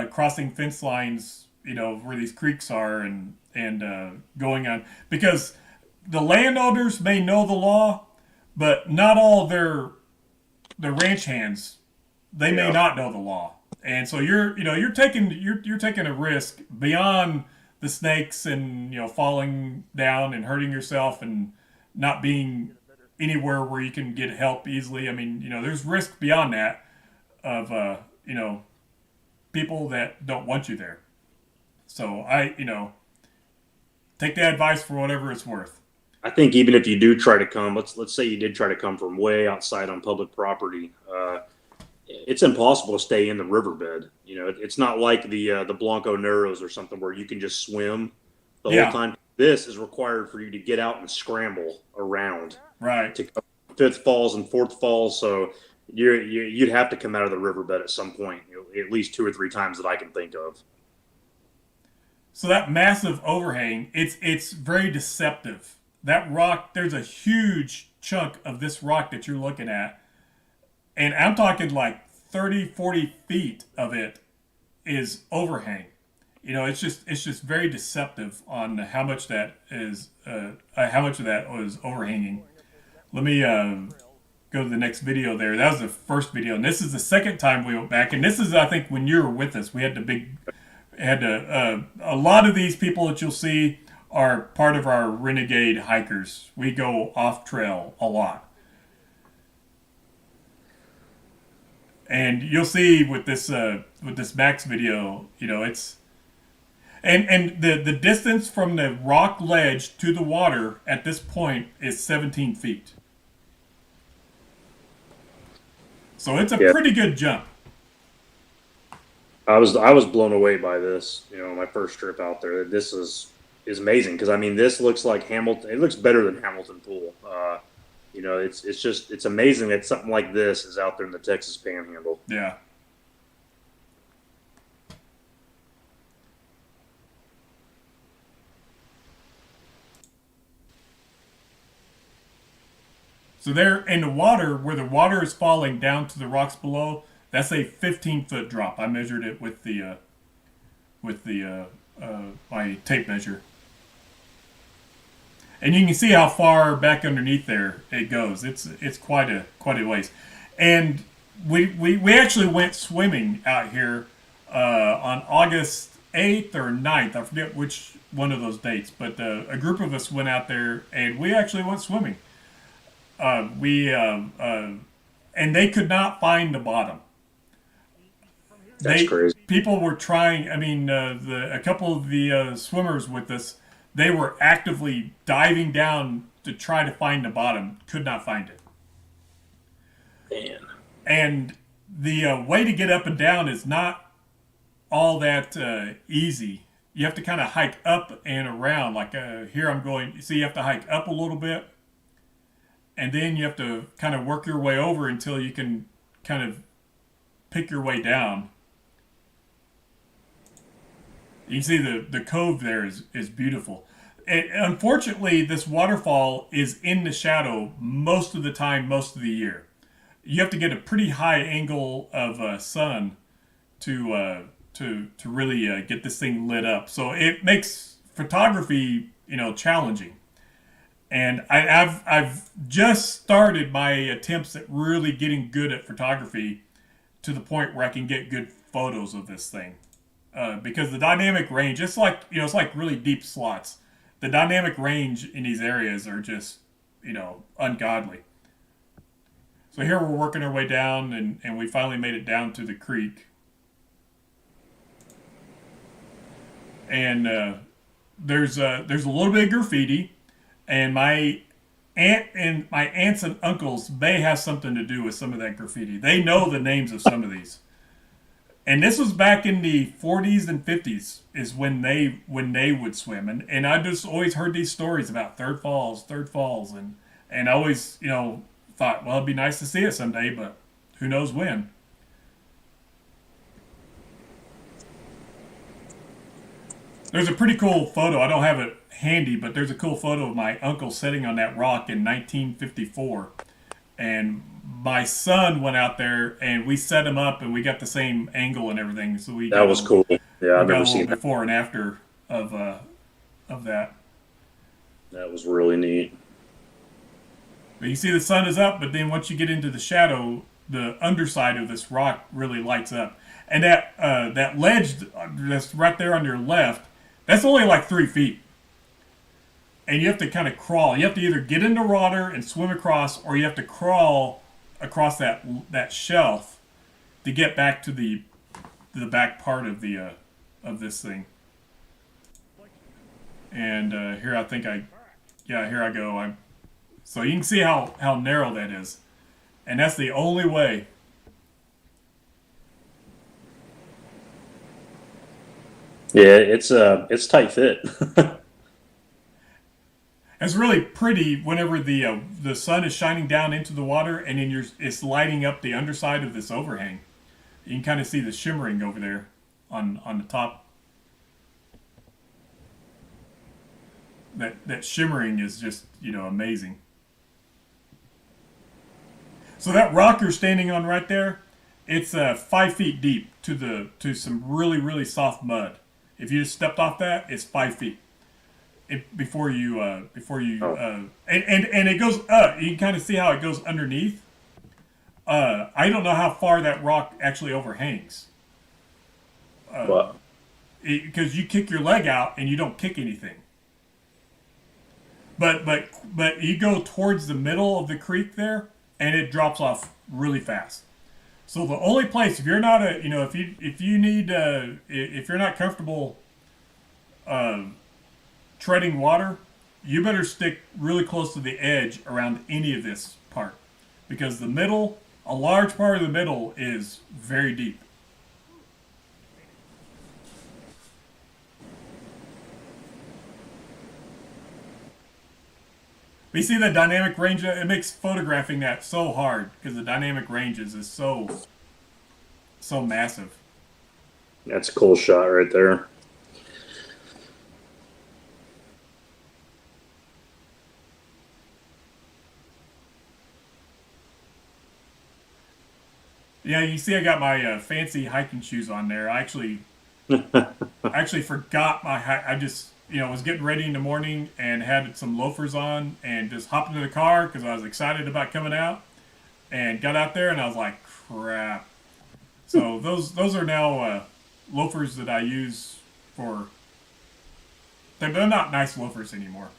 crossing fence lines, where these creeks are, and going on, because the landowners may know the law, but not all the ranch hands, they may not know the law, and so you're taking a risk beyond the snakes and falling down and hurting yourself and not being anywhere where you can get help easily. I mean, there's risk beyond that of people that don't want you there. So take the advice for whatever it's worth. I think even if you do try to come, let's say you did try to come from way outside on public property, it's impossible to stay in the riverbed. It's not like the Blanco Narrows or something where you can just swim the whole time. This is required for you to get out and scramble around, right, to come fifth falls and fourth falls. So you'd have to come out of the riverbed at some point, at least 2 or 3 times that I can think of. So that massive overhang, it's very deceptive. That rock, there's a huge chunk of this rock that you're looking at, and I'm talking like 30, 40 feet of it is overhang. It's just very deceptive on how much that is, how much of that was overhanging. Let me go to the next video there. That was the first video, and this is the second time we went back. And this is, I think, when you were with us. We had a lot of these people that you'll see are part of our Renegade hikers. We go off trail a lot. And you'll see with this Max video, it's and the distance from the rock ledge to the water at this point is 17 feet. So it's a pretty good jump. I was blown away by this. My first trip out there. This is amazing because this looks like Hamilton. It looks better than Hamilton Pool. It's amazing that something like this is out there in the Texas Panhandle. Yeah. So there in the water, where the water is falling down to the rocks below, that's a 15-foot drop. I measured it with my tape measure. And you can see how far back underneath there it goes. It's quite a ways. And we actually went swimming out here on August 8th or 9th. I forget which one of those dates, but a group of us went out there and we actually went swimming. We and they could not find the bottom. That's They crazy. People were trying. I mean, a couple of the swimmers with us, they were actively diving down to try to find the bottom. Could not find it. Man. And the way to get up and down is not all that easy. You have to kind of hike up and around. Like here, I'm going. See, you have to hike up a little bit, and then you have to kind of work your way over until you can kind of pick your way down. You can see the cove there is beautiful. Unfortunately, this waterfall is in the shadow most of the time, most of the year. You have to get a pretty high angle of sun to really get this thing lit up. So it makes photography, challenging. And I've just started my attempts at really getting good at photography to the point where I can get good photos of this thing. Because the dynamic range, it's like really deep slots. The dynamic range in these areas are just, ungodly. So here we're working our way down, and we finally made it down to the creek. And there's a little bit of graffiti, and my aunts and uncles may have something to do with some of that graffiti. They know the names of some of these. And this was back in the 40s and 50s is when they would swim, and I just always heard these stories about third falls, and I always thought, well, it'd be nice to see it someday, but who knows when. There's a pretty cool photo. I don't have it handy, but there's a cool photo of my uncle sitting on that rock in 1954, and my son went out there and we set him up and we got the same angle and everything. So That was cool. Yeah, we I've got a never little seen that. before and after of that. That was really neat. But you see the sun is up, but then once you get into the shadow, the underside of this rock really lights up. And that ledge that's right there on your left, that's only like 3 feet. And you have to kind of crawl. You have to either get in the water and swim across, or you have to crawl across that shelf to get back to the back part of the of this thing. And here I think here I go. So you can see how narrow that is, and that's the only way. Yeah, it's tight fit. It's really pretty whenever the sun is shining down into the water, and then it's lighting up the underside of this overhang. You can kind of see the shimmering over there on the top. That shimmering is just amazing. So that rock you're standing on right there, it's 5 feet deep to some really really soft mud. If you just stepped off that, it's 5 feet. Before you and it goes up. You can kind of see how it goes underneath. I don't know how far that rock actually overhangs. Wow. Because you kick your leg out and you don't kick anything. But you go towards the middle of the creek there, and it drops off really fast. So the only place, if you're not if you're not comfortable treading water, you better stick really close to the edge around any of this part, because a large part of the middle is very deep. But you see the dynamic range, it makes photographing that so hard because the dynamic ranges is so massive. That's a cool shot right there. Yeah, you see, I got my fancy hiking shoes on there. I actually forgot I just was getting ready in the morning and had some loafers on and just hopped into the car because I was excited about coming out, and got out there and I was like, crap. So those are now loafers that I use for. They're not nice loafers anymore.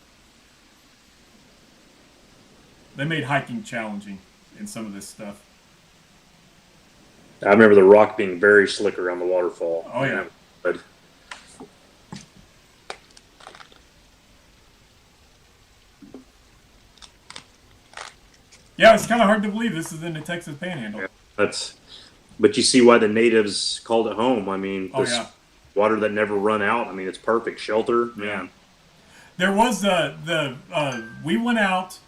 they made hiking challenging in some of this stuff. I remember the rock being very slick around the waterfall. Oh yeah. But Yeah, it's kind of hard to believe this is in the Texas Panhandle. yeah, but you see why the natives called it home. I mean, Oh this yeah. water that never run out. I mean, it's perfect shelter, man. There was we went out.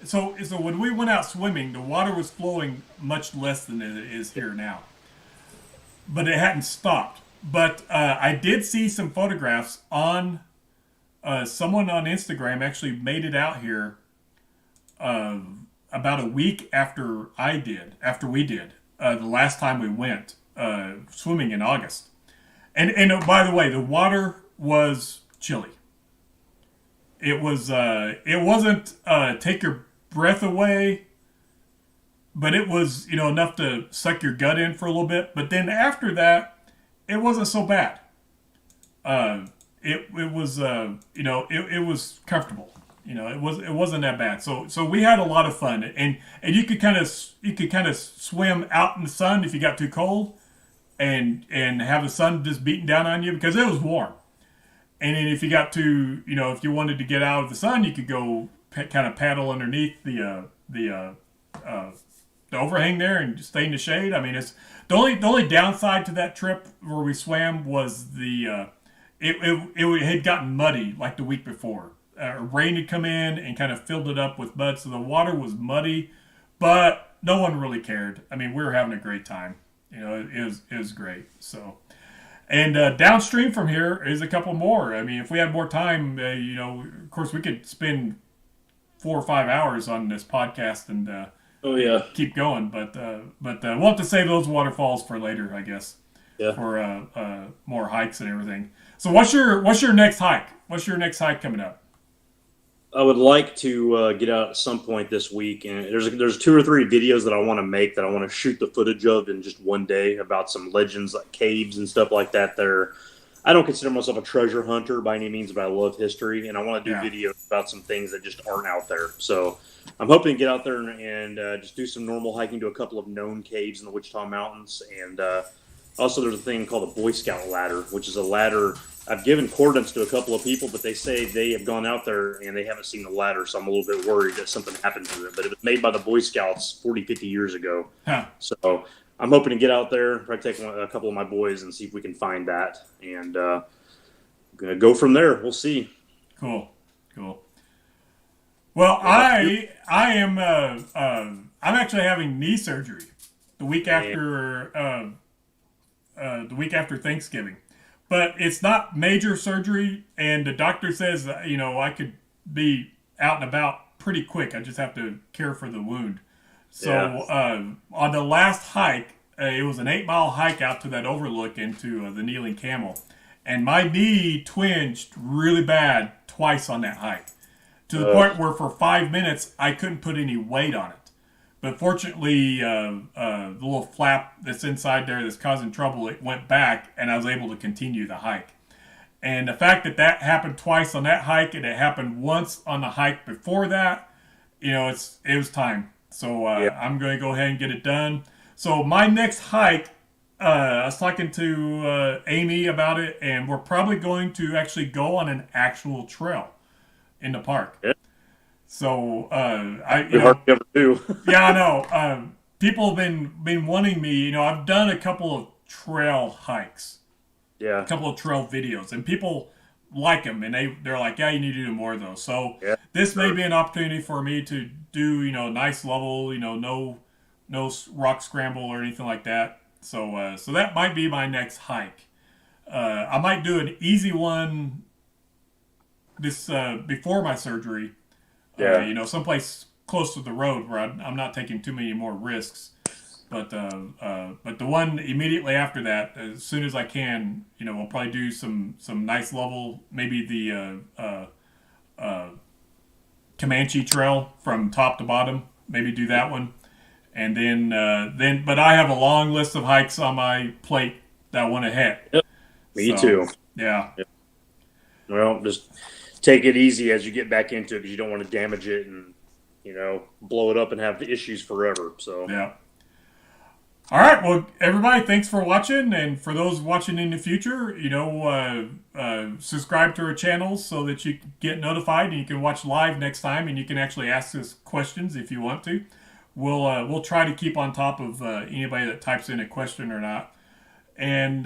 So when we went out swimming, the water was flowing much less than it is here now, but it hadn't stopped. But I did see some photographs on someone on Instagram actually made it out here about a week after we did the last time we went swimming in August. And by the way, the water was chilly. It wasn't take your breath away, but it was enough to suck your gut in for a little bit. But then after that, it wasn't so bad. It was it was comfortable. It wasn't that bad. So we had a lot of fun, and you could kind of swim out in the sun if you got too cold, and have the sun just beating down on you because it was warm. And then if you got to if you wanted to get out of the sun, you could go kind of paddle underneath the overhang there and just stay in the shade. I mean, it's the only downside to that trip where we swam was it had gotten muddy like the week before. Rain had come in and kind of filled it up with mud, so the water was muddy, but no one really cared. I mean, we were having a great time. It was great. So, and downstream from here is a couple more. I mean, if we had more time, of course, we could spend 4 or 5 hours on this podcast and Oh yeah. keep going. But we'll have to save those waterfalls for later, I guess. Yeah. For more hikes and everything. So, what's your next hike? What's your next hike coming up? I would like to get out at some point this week, and there's 2 or 3 videos that I want to make that I want to shoot the footage of in just one day about some legends like caves and stuff like that. I don't consider myself a treasure hunter by any means, but I love history, and I want to do videos about some things that just aren't out there. So I'm hoping to get out there and just do some normal hiking to a couple of known caves in the Wichita Mountains, and also there's a thing called a Boy Scout ladder, which is a ladder. I've given coordinates to a couple of people, but they say they have gone out there and they haven't seen the ladder, so I'm a little bit worried that something happened to it. But it was made by the Boy Scouts 40, 50 years ago. Huh. So I'm hoping to get out there, probably take a couple of my boys and see if we can find that. And going to go from there. We'll see. Cool. Well, I am I'm actually having knee surgery the week after Thanksgiving. But it's not major surgery, and the doctor says, I could be out and about pretty quick. I just have to care for the wound. So on the last hike, it was an 8-mile hike out to that overlook into the Kneeling Camel. And my knee twinged really bad twice on that hike. To the point where for 5 minutes, I couldn't put any weight on it. But fortunately, the little flap that's inside there that's causing trouble, it went back, and I was able to continue the hike. And the fact that happened twice on that hike, and it happened once on the hike before that, it was time. So I'm going to go ahead and get it done. So my next hike, I was talking to Amy about it, and we're probably going to actually go on an actual trail in the park. Yeah. So hard to ever do. Yeah, I know. People have been wanting me. I've done a couple of trail hikes. Yeah. A couple of trail videos, and people like them, and they're like, yeah, you need to do more of those. So this may be an opportunity for me to do nice level, no rock scramble or anything like that. So that might be my next hike. I might do an easy one this before my surgery. Someplace close to the road where I'm not taking too many more risks. But the one immediately after that, as soon as I can, we'll probably do some nice level, maybe the Comanche Trail from top to bottom. Maybe do that one, and then. But I have a long list of hikes on my plate that I want to hit. Yep. Me too. Yeah. Yep. Well, just take it easy as you get back into it because you don't want to damage it and blow it up and have the issues forever. So Yeah. All right. Well, everybody, thanks for watching. And for those watching in the future, subscribe to our channels so that you can get notified and you can watch live next time and you can actually ask us questions if you want to. We'll try to keep on top of anybody that types in a question or not. And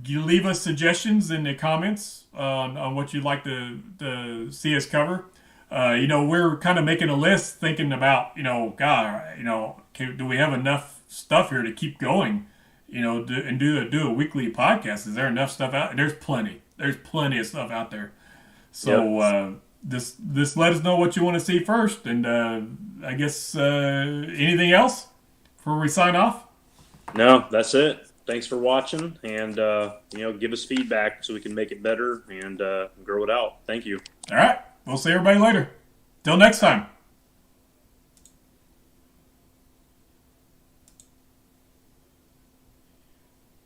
you leave us suggestions in the comments on what you'd like to see us cover. We're kind of making a list thinking about, do we have enough stuff here to keep going, and do a weekly podcast? Is there enough stuff out? There's plenty. There's plenty of stuff out there. So this let us know what you want to see first. And I guess anything else before we sign off? No, that's it. Thanks for watching, and give us feedback so we can make it better and grow it out. Thank you. All right. We'll see everybody later. Till next time.